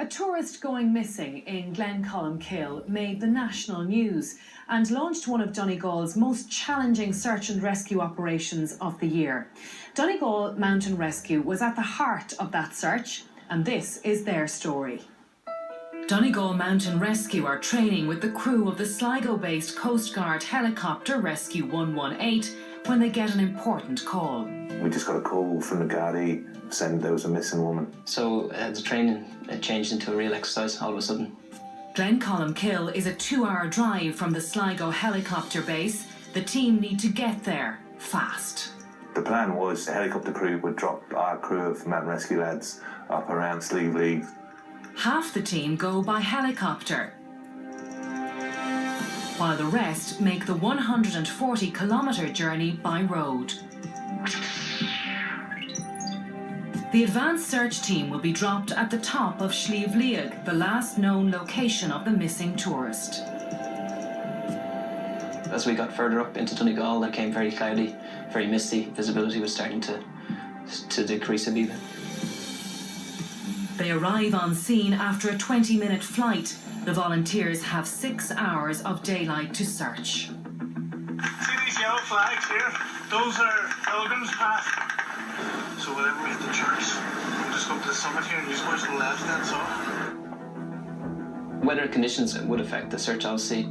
tourist going missing in Glencolmcille made the national news and launched one of Donegal's most challenging search and rescue operations of the year. Donegal Mountain Rescue was at the heart of that search, and this is their story. Donegal Mountain Rescue are training with the crew of the Sligo-based Coast Guard helicopter Rescue 118 when they get an important call. We just got a call from the Gardaí saying there was a missing woman. So the training changed into a real exercise all of a sudden. Glencolmcille is a 2-hour drive from the Sligo helicopter base. The team need to get there fast. The plan was the helicopter crew would drop our crew of mountain rescue lads up around Slieve League. Half the team go by helicopter, while the rest make the 140-kilometre journey by road. The advanced search team will be dropped at the top of Slieve League, the last known location of the missing tourist. As we got further up into Donegal, it became very cloudy, very misty. Visibility was starting to decrease a bit. They arrive on scene after a 20-minute flight. The volunteers have 6 hours of daylight to search. See these yellow flags here? Those are pilgrims path. So whenever we hit the church, we'll just go up to the summit here and use go to the left hand side. Weather conditions would affect the search, obviously.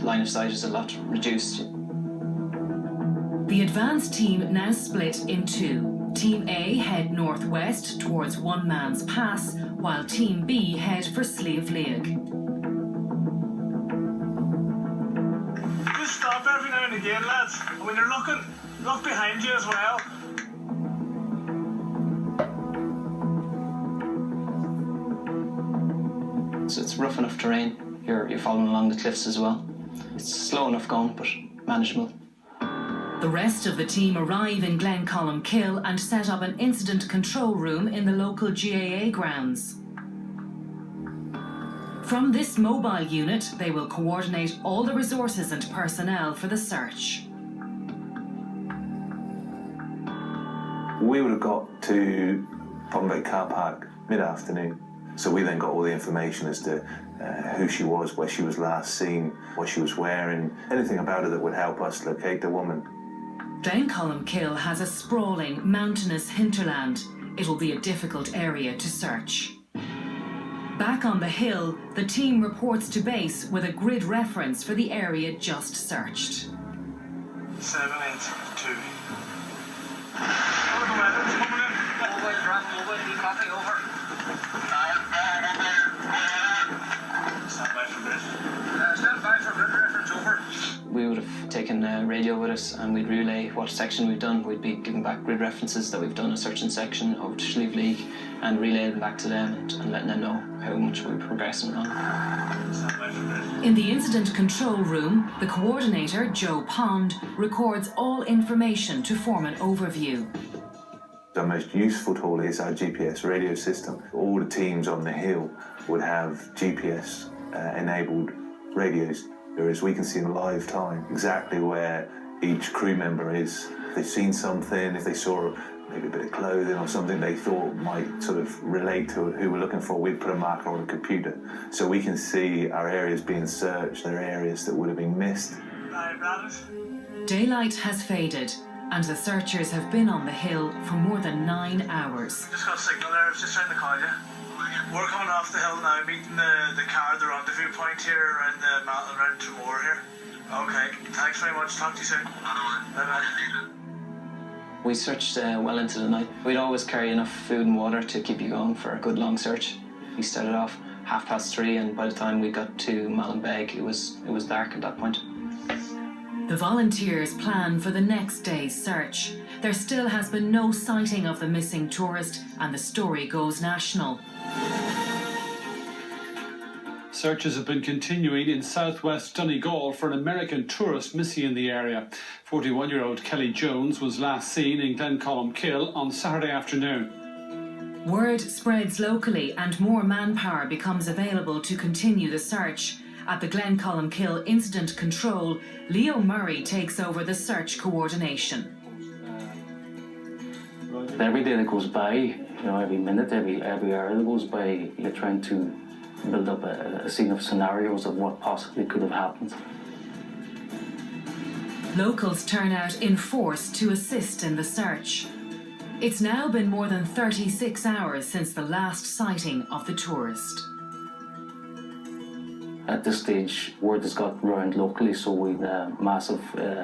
Line of sight is a lot reduced. The advanced team now split in two. Team A head northwest towards One Man's Pass, while Team B head for Slieve League. Just stop every now and again, lads. And when you're looking, look behind you as well. So it's rough enough terrain. You're following along the cliffs as well. It's slow enough going, but manageable. The rest of the team arrive in Glencolmcille and set up an incident control room in the local GAA grounds. From this mobile unit, they will coordinate all the resources and personnel for the search. We would have got to Bombay car park mid-afternoon. So we then got all the information as to who she was, where she was last seen, what she was wearing, anything about her that would help us locate the woman. Glencolmcille has a sprawling, mountainous hinterland. It will be a difficult area to search. Back on the hill, the team reports to base with a grid reference for the area just searched. 782. Oh, the weather's coming in. Mobile, copy, over. Stand by for grid. Stand by for grid reference, over. We would have taken a radio with us and we'd relay what section we've done. We'd be giving back grid references that we've done a certain section over to Slieve League and relay them back to them and letting them know how much we're progressing on. In the incident control room, the coordinator, Joe Pond, records all information to form an overview. Our most useful tool is our GPS radio system. All the teams on the hill would have GPS enabled radios, whereas we can see in live time exactly where each crew member is. If they've seen something, if they saw maybe a bit of clothing or something they thought might sort of relate to who we're looking for, we'd put a marker on the computer. So we can see our areas being searched, there are areas that would have been missed. Daylight has faded, and the searchers have been on the hill for more than 9 hours. Just got a signal there, I was just trying to call you. We're coming off the hill now, meeting the car, the rendezvous point here around the mountain, around Tremor here. Okay, thanks very much, talk to you soon. Bye-bye. We searched well into the night. We'd always carry enough food and water to keep you going for a good long search. We started off 3:30 and by the time we got to Mallinbeg, it was dark at that point. The volunteers plan for the next day's search. There still has been no sighting of the missing tourist, and the story goes national. Searches have been continuing in southwest Donegal for an American tourist missing in the area. 41-year-old Kelly Jones was last seen in Glencolmcille on Saturday afternoon. Word spreads locally and more manpower becomes available to continue the search. At the Glencolmcille Incident Control, Leo Murray takes over the search coordination. Right. Every day that goes by, you know, every minute, every hour that goes by, you're trying to build up a scene of scenarios of what possibly could have happened. Locals turn out in force to assist in the search. It's now been more than 36 hours since the last sighting of the tourist. At this stage, word has got round locally, so we've massive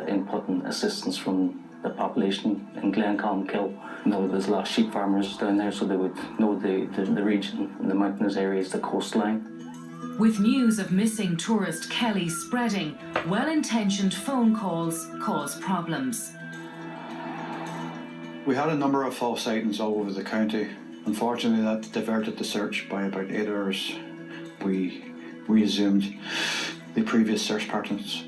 input and assistance from the population in Glencolmcille. You know, there's a lot of sheep farmers down there, so they would know the region and the mountainous areas, the coastline. With news of missing tourist Kelly spreading, well-intentioned phone calls cause problems. We had a number of false sightings all over the county. Unfortunately, that diverted the search by about 8 hours. We resumed the previous search patterns.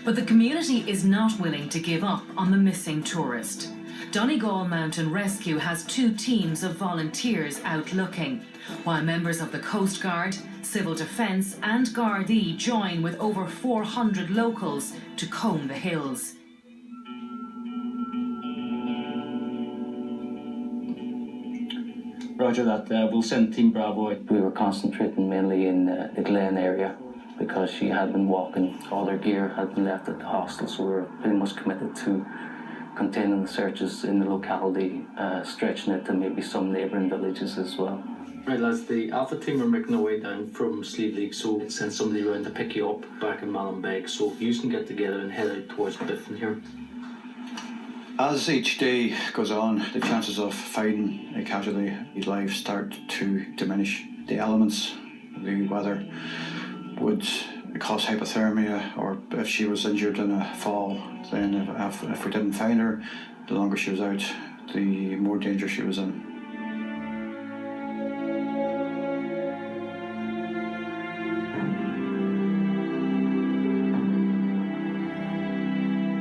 But the community is not willing to give up on the missing tourist. Donegal Mountain Rescue has 2 teams of volunteers out looking, while members of the Coast Guard, Civil Defence and Gardaí join with over 400 locals to comb the hills. Roger that, we'll send Team Bravo out. We were concentrating mainly in the Glen area because she had been walking, all her gear had been left at the hostel, so we were pretty much committed to containing the searches in the locality, stretching it to maybe some neighbouring villages as well. Right lads, the Alpha team are making their way down from Sleeve, so we'll send somebody around to pick you up back in Mallinbeg, so you can get together and head out towards Biffin here. As each day goes on, the chances of finding a casualty alive start to diminish. The elements, the weather, would cause hypothermia, or if she was injured in a fall, then if we didn't find her, the longer she was out, the more danger she was in.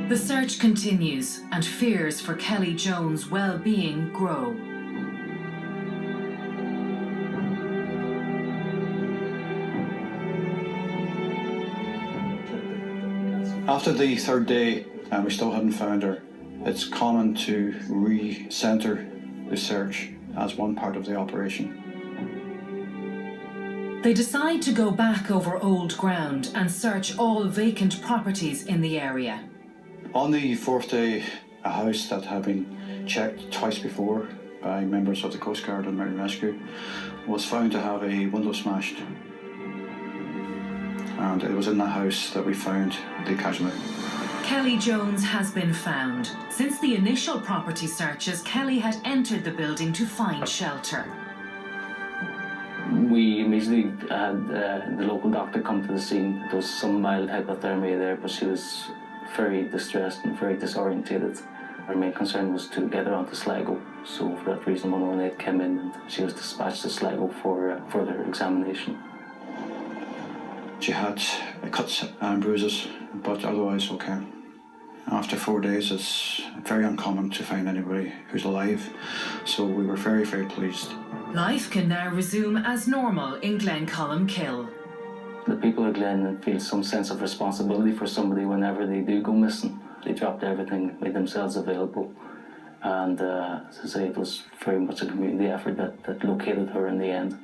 The search continues and fears for Kelly Jones' well-being grow. After the 3rd day and we still hadn't found her, it's common to re-centre the search as one part of the operation. They decide to go back over old ground and search all vacant properties in the area. On the 4th day, a house that had been checked twice before by members of the Coast Guard and Mountain Rescue was found to have a window smashed. And it was in that house that we found the casualty. Kelly Jones has been found. Since the initial property searches, Kelly had entered the building to find shelter. We immediately had the local doctor come to the scene. There was some mild hypothermia there, but she was very distressed and very disorientated. Our main concern was to get her onto Sligo, so for that reason 118 came in and she was dispatched to Sligo for further examination. She had cuts and bruises, but otherwise okay. After 4 days, it's very uncommon to find anybody who's alive, so we were very, very pleased. Life can now resume as normal in Glencolmcille. The people of Glen feel some sense of responsibility for somebody whenever they do go missing. They dropped everything, made themselves available, and as I say, it was very much a community effort that located her in the end.